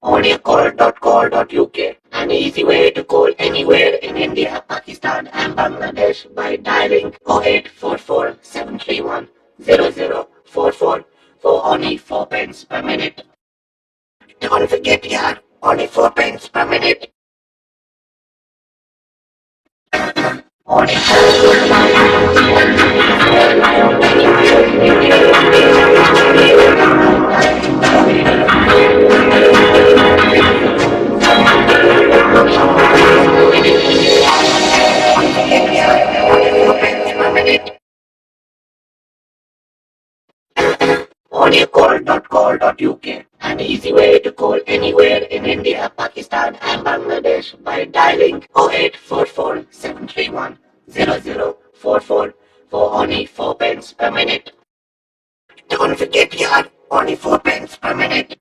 audiocall.co.uk, an easy way to call anywhere in India, Pakistan and Bangladesh by dialing 0844 731 0044 for only 4 pence per minute. Don't forget, yaar, only 4 pence per minute. Only audiocall.co.uk, an easy way to call anywhere in India, Pakistan and Bangladesh by dialing 0844 731 0044 for only 4 pence per minute. Don't forget, yaar, only 4 pence per minute.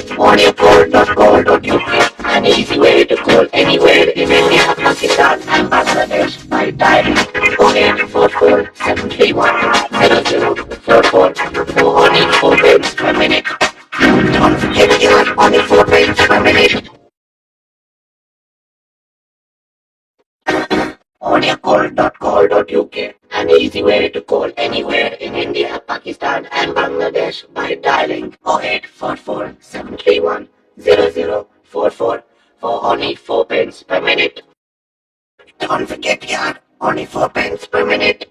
Audiocall.co.uk, an easy way to call anywhere in India, Pakistan and Bangladesh by dialing 0844 731 0044 for only 4 pence per minute. Don't forget, yaar, only 4 pence per minute. audiocall.co.uk, an easy way to call anywhere in India, Pakistan and Bangladesh by dialing 0844 731 0044 for only 4 pence per minute. Don't forget, yaar, only 4 pence per minute.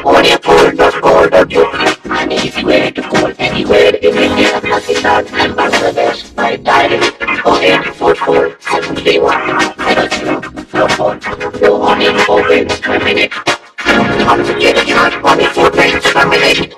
audiocall.co.uk, an easy way to call anywhere in India, Pakistan and Bangladesh by dialing 0844 731 0044 for only 4 pence per minute. Don't forget, yaar, only 4 pence per minute.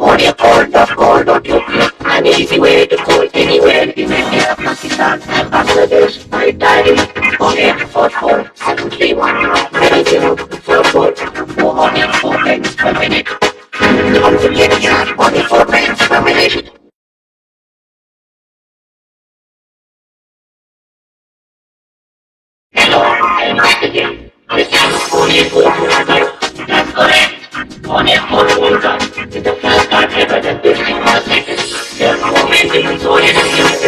audiocall.co.uk, an easy way to call anywhere in India, Pakistan and Bangladesh by dialing 0844 731 0044 for only 4 pence per minute. Don't forget, yaar, only 4 pence per minute. Hello, I'm back again. This is only for Advert. That's correct. Only for with the first time ever that this thing was taken. Therefore, maintenance oriented.